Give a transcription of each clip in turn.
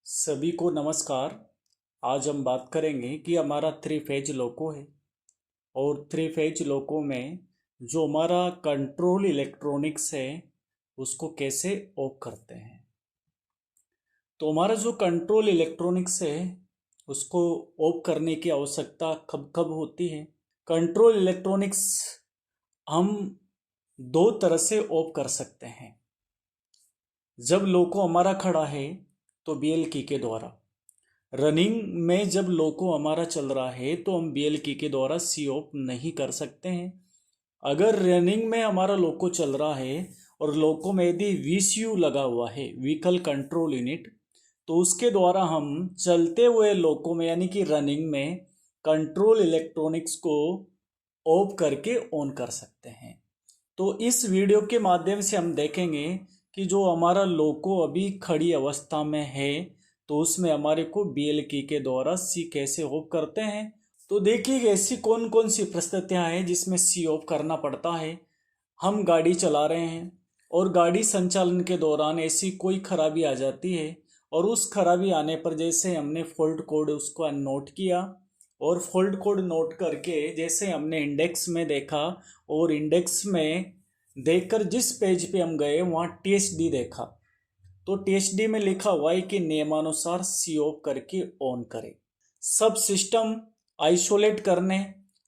सभी को नमस्कार। आज हम बात करेंगे कि हमारा थ्री फेज लोको है और थ्री फेज लोको में जो हमारा कंट्रोल इलेक्ट्रॉनिक्स है उसको कैसे ऑफ करते हैं। तो हमारा जो कंट्रोल इलेक्ट्रॉनिक्स है उसको ऑफ करने की आवश्यकता कब कब होती है। कंट्रोल इलेक्ट्रॉनिक्स हम दो तरह से ऑफ कर सकते हैं। जब लोको हमारा खड़ा है तो बीएल की के द्वारा, रनिंग में जब लोको हमारा चल रहा है तो हम बीएल की के द्वारा सी ऑफ नहीं कर सकते हैं। अगर रनिंग में हमारा लोको चल रहा है और लोको में यदि वीसीयू लगा हुआ है, व्हीकल कंट्रोल यूनिट, तो उसके द्वारा हम चलते हुए लोको में यानी कि रनिंग में कंट्रोल इलेक्ट्रॉनिक्स को ऑफ करके ऑन कर सकते हैं। तो इस वीडियो के माध्यम से हम देखेंगे कि जो हमारा लोको अभी खड़ी अवस्था में है तो उसमें हमारे को बीएल की के द्वारा सी कैसे ऑफ करते हैं। तो देखिए ऐसी कौन कौन सी परिस्थितियां हैं जिसमें सी ऑफ करना पड़ता है। हम गाड़ी चला रहे हैं और गाड़ी संचालन के दौरान ऐसी कोई खराबी आ जाती है और उस खराबी आने पर जैसे हमने फॉल्ट कोड उसको नोट किया और फॉल्ट कोड नोट करके जैसे हमने इंडेक्स में देखा और इंडेक्स में देखकर जिस पेज पे हम गए वहाँ टीएसडी देखा तो टीएसडी में लिखा हुआ है कि नियमानुसार सी ऑफ करके ऑन करें। सब सिस्टम आइसोलेट करने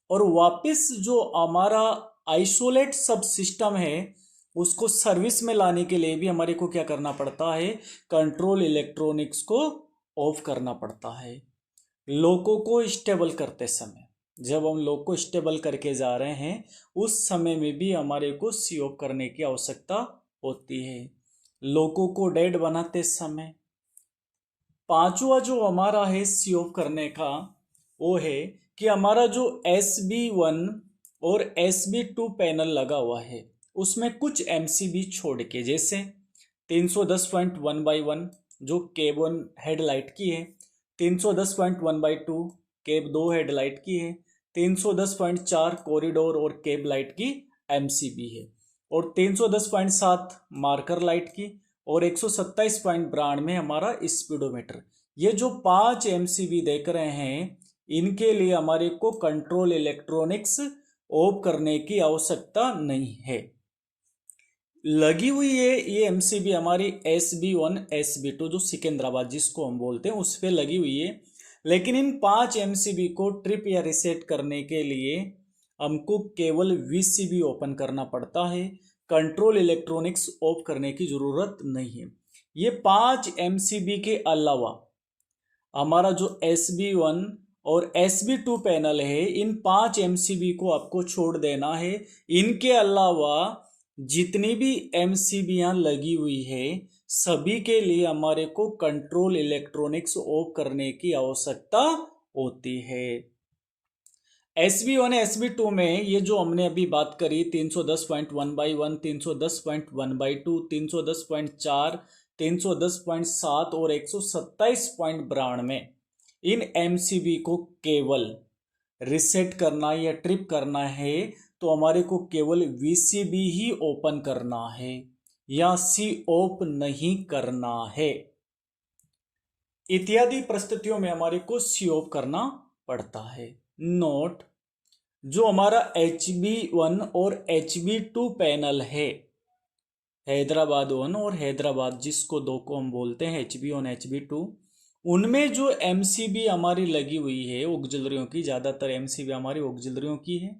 और वापस जो हमारा आइसोलेट सब सिस्टम है उसको सर्विस में लाने के लिए भी हमारे को क्या करना पड़ता है, कंट्रोल इलेक्ट्रॉनिक्स को ऑफ करना पड़ता है। लोको को स्टेबल करते समय जब हम लोग को स्टेबल करके जा रहे हैं उस समय में भी हमारे को सी ऑफ करने की आवश्यकता होती है। लोको को डेड बनाते समय पांचवा जो हमारा है सी ऑफ करने का वो है कि हमारा जो SB1 और SB2 पैनल लगा हुआ है उसमें कुछ MCB छोड़ के, जैसे 310.1/1 जो केब 1 हेडलाइट की है, 310.1/2 केब 2 हेडलाइट की है, 310.4 कॉरिडोर और केब लाइट की MCB है और 310.7 मार्कर लाइट की और 127.92 हमारा स्पीडोमीटर। ये जो 5 MCB देख रहे हैं इनके लिए हमारे को कंट्रोल इलेक्ट्रॉनिक्स ऑफ करने की आवश्यकता नहीं है। लगी हुई है ये MCB हमारी SB1 SB2 जो सिकंदराबाद जिसको हम बोलते हैं उस पर लगी हुई है, लेकिन इन 5 MCB को ट्रिप या रिसेट करने के लिए हमको केवल VCB ओपन करना पड़ता है। कंट्रोल इलेक्ट्रॉनिक्स ऑफ करने की ज़रूरत नहीं है। ये 5 MCB के अलावा हमारा जो SB1 और SB2 पैनल है इन 5 MCB को आपको छोड़ देना है। इनके अलावा जितनी भी MCBयाँ लगी हुई है सभी के लिए हमारे को कंट्रोल इलेक्ट्रॉनिक्स ऑफ करने की आवश्यकता होती है। SB1 SB2 में ये जो हमने अभी बात करी 310.1/1, 310.1/2, 310.4, 310.7 और 127.92 इन MCB को केवल रिसेट करना या ट्रिप करना है तो हमारे को केवल VCB ही ओपन करना है या सी ऑफ नहीं करना है। इत्यादि परिस्थितियों में हमारे को सी ऑफ करना पड़ता है। नोट, जो हमारा HB1 और HB2 पैनल है, हैदराबाद 1 और हैदराबाद जिसको दो को हम बोलते हैं HB1 HB2, उनमें जो MCB हमारी लगी हुई है ऑक्सिलरियों की, ज़्यादातर MCB हमारी ऑक्सिलरियों की है,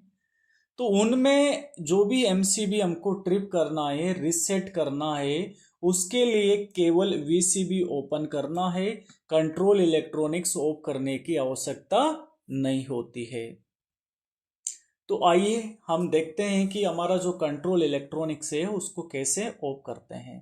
तो उनमें जो भी MCB हमको ट्रिप करना है रिसेट करना है उसके लिए केवल VCB ओपन करना है। कंट्रोल इलेक्ट्रॉनिक्स ऑफ करने की आवश्यकता नहीं होती है। तो आइए हम देखते हैं कि हमारा जो कंट्रोल इलेक्ट्रॉनिक्स है उसको कैसे ऑफ करते हैं।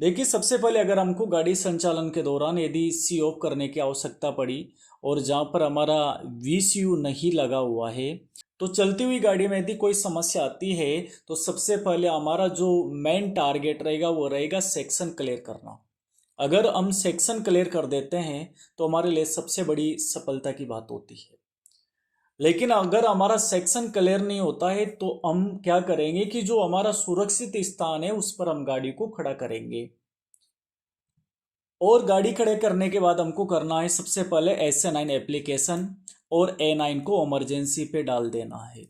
देखिए सबसे पहले अगर हमको गाड़ी संचालन के दौरान यदि सी ऑफ करने की आवश्यकता पड़ी और जहाँ पर हमारा VCU नहीं लगा हुआ है तो चलती हुई गाड़ी में यदि कोई समस्या आती है तो सबसे पहले हमारा जो मेन टारगेट रहेगा वो रहेगा सेक्शन क्लियर करना। अगर हम सेक्शन क्लियर कर देते हैं तो हमारे लिए सबसे बड़ी सफलता की बात होती है। लेकिन अगर हमारा सेक्शन क्लियर नहीं होता है तो हम क्या करेंगे कि जो हमारा सुरक्षित स्थान है उस पर हम गाड़ी को खड़ा करेंगे और गाड़ी खड़े करने के बाद हमको करना है सबसे पहले SA9 एप्लीकेशन और A9 को इमरजेंसी पे डाल देना है,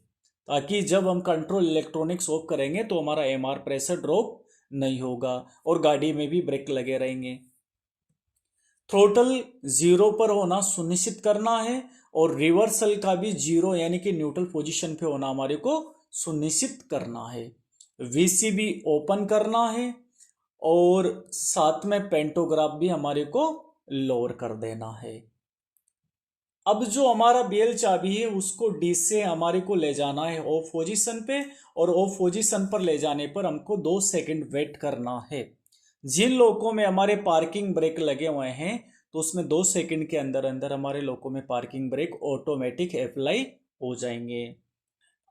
ताकि जब हम कंट्रोल इलेक्ट्रॉनिक्स ऑफ करेंगे तो हमारा MR प्रेशर ड्रॉप नहीं होगा और गाड़ी में भी ब्रेक लगे रहेंगे। थ्रोटल 0 पर होना सुनिश्चित करना है और रिवर्सल का भी 0 यानी कि न्यूट्रल पोजीशन पे होना हमारे को सुनिश्चित करना है। VCB ओपन करना है और साथ में पेंटोग्राफ भी हमारे को लोअर कर देना है। अब जो हमारा BL चाबी है उसको D से हमारे को ले जाना है ऑफ पोजीशन पे, और ऑफ पोजीशन पर ले जाने पर हमको 2 सेकंड वेट करना है। जिन लोगों में हमारे पार्किंग ब्रेक लगे हुए हैं तो उसमें 2 सेकंड के अंदर अंदर हमारे लोगों में पार्किंग ब्रेक ऑटोमेटिक अप्लाई हो जाएंगे।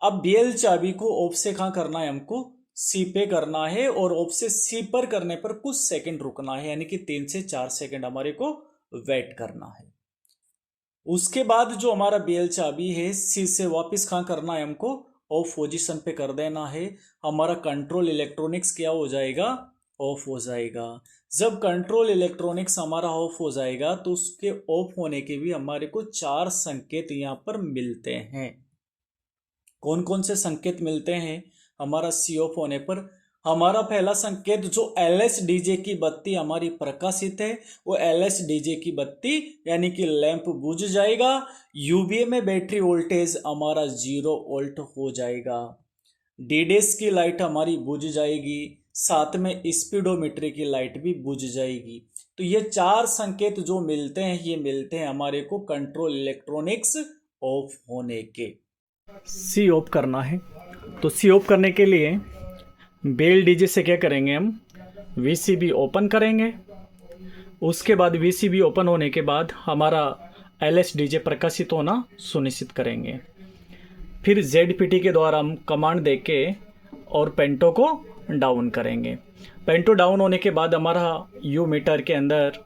अब BL चाबी को ऑफ से कहाँ करना है, हमको C पे करना है, और ऑफ से C पर करने पर कुछ सेकंड रुकना है, यानी कि 3 से 4 सेकंड हमारे को वेट करना है। उसके बाद जो हमारा BL चाबी है C से वापस कहाँ करना है, हमको ऑफ पोजीशन पे कर देना है। हमारा कंट्रोल इलेक्ट्रॉनिक्स क्या हो जाएगा, ऑफ हो जाएगा। जब कंट्रोल इलेक्ट्रॉनिक्स हमारा ऑफ हो जाएगा तो उसके ऑफ होने के भी हमारे को 4 संकेत यहाँ पर मिलते हैं। कौन कौन से संकेत मिलते हैं हमारा C ऑफ होने पर? हमारा पहला संकेत जो LSDJ की बत्ती हमारी प्रकाशित है, वो LSDJ की बत्ती यानी कि लैंप बुझ जाएगा। UVA में बैटरी वोल्टेज हमारा 0 वोल्ट हो जाएगा। DDS की लाइट हमारी बुझ जाएगी, साथ में स्पीडोमीटर की लाइट भी बुझ जाएगी। तो ये 4 संकेत जो मिलते हैं, ये मिलते हैं हमारे को कंट्रोल इलेक्ट्रॉनिक्स ऑफ होने के। C ऑफ करना है तो C ऑफ करने के लिए BL DJ से क्या करेंगे, हम VCB ओपन करेंगे। उसके बाद VCB ओपन होने के बाद हमारा LSDJ प्रकाशित होना सुनिश्चित करेंगे। फिर ZPT के द्वारा हम कमांड देके और पेंटो को डाउन करेंगे। पेंटो डाउन होने के बाद हमारा U मीटर के अंदर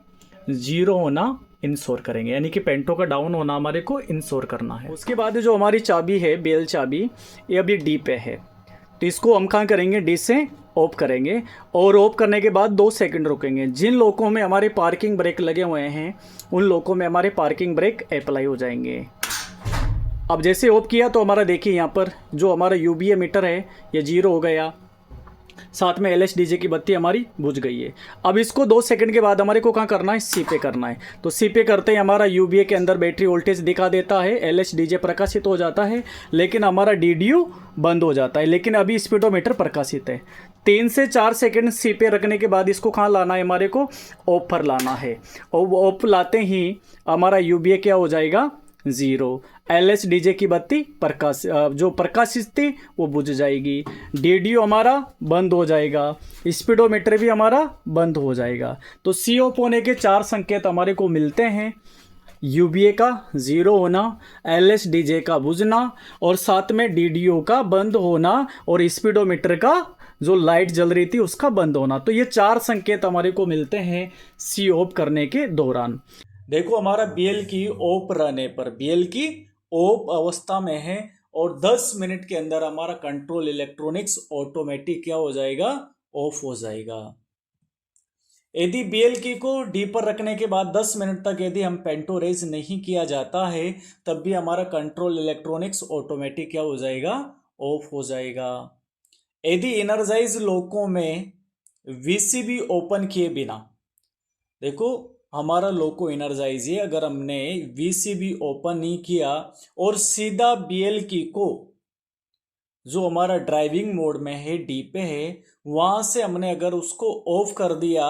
0 होना इंश्योर करेंगे, यानी कि पेंटो का डाउन होना हमारे को इंश्योर करना है। उसके बाद जो हमारी चाबी है BL चाबी, ये अभी D पे है, तो इसको हम कहाँ करेंगे, D से ऑफ करेंगे और ऑफ करने के बाद 2 सेकंड रुकेंगे। जिन लोगों में हमारे पार्किंग ब्रेक लगे हुए हैं उन लोगों में हमारे पार्किंग ब्रेक अप्लाई हो जाएंगे। अब जैसे ऑफ किया तो हमारा देखिए यहाँ पर जो हमारा UVA मीटर है ये 0 हो गया, साथ में LSDJ की बत्ती हमारी बुझ गई है। अब इसको 2 सेकंड के बाद हमारे को कहाँ करना है, C पे करना है। तो C पे करते ही हमारा UVA के अंदर बैटरी वोल्टेज दिखा देता है, LSDJ प्रकाशित हो जाता है, लेकिन हमारा DDU बंद हो जाता है, लेकिन अभी स्पीडोमीटर प्रकाशित है। 3 से 4 सेकंड C पे रखने के बाद इसको कहाँ लाना है, हमारे को ऑफ पर लाना है। और ऑफ लाते ही हमारा UVA क्या हो जाएगा, 0। LSDJ की बत्ती जो प्रकाशित थी वो बुझ जाएगी। DDU हमारा बंद हो जाएगा, स्पीडोमीटर भी हमारा बंद हो जाएगा। तो C ऑफ होने के 4 संकेत हमारे को मिलते हैं, UVA का 0 होना, LSDJ का बुझना और साथ में DDU का बंद होना और स्पीडोमीटर का जो लाइट जल रही थी उसका बंद होना। तो ये 4 संकेत हमारे को मिलते हैं C ऑफ करने के दौरान। देखो हमारा BL की ऑफ रहने पर, BL की ऑफ अवस्था में है और 10 मिनट के अंदर हमारा कंट्रोल इलेक्ट्रॉनिक्स ऑटोमेटिक क्या हो जाएगा, ऑफ हो जाएगा। यदि BL की को D पर रखने के बाद 10 मिनट तक यदि हम पेंटो रेज नहीं किया जाता है तब भी हमारा कंट्रोल इलेक्ट्रॉनिक्स ऑटोमेटिक क्या हो जाएगा, ऑफ हो जाएगा। यदि एनर्जाइज लोगों में VCB ओपन किए बिना, देखो हमारा लोको एनर्जाइज है, अगर हमने VCB ओपन नहीं किया और सीधा BL की को जो हमारा ड्राइविंग मोड में है D पे है वहां से हमने अगर उसको ऑफ कर दिया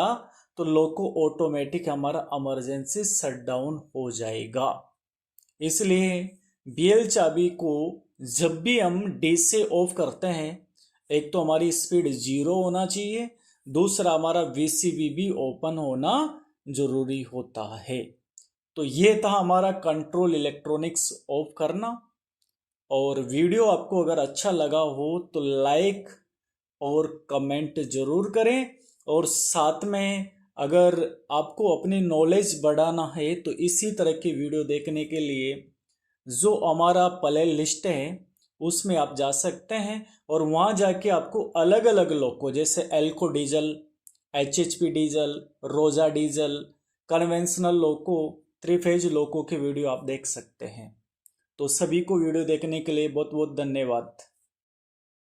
तो लोको ऑटोमेटिक हमारा इमरजेंसी शटडाउन हो जाएगा। इसलिए BL चाबी को जब भी हम D से ऑफ करते हैं, एक तो हमारी स्पीड 0 होना चाहिए, दूसरा हमारा VCB भी ओपन होना जरूरी होता है। तो ये था हमारा कंट्रोल इलेक्ट्रॉनिक्स ऑफ करना। और वीडियो आपको अगर अच्छा लगा हो तो लाइक और कमेंट जरूर करें, और साथ में अगर आपको अपनी नॉलेज बढ़ाना है तो इसी तरह की वीडियो देखने के लिए जो हमारा प्ले लिस्ट है उसमें आप जा सकते हैं और वहाँ जाके आपको अलग अलग लोको जैसे एल्को डीजल, HHP डीजल, रोजा डीजल, कन्वेंशनल लोको, थ्री फेज लोको की वीडियो आप देख सकते हैं। तो सभी को वीडियो देखने के लिए बहुत बहुत धन्यवाद।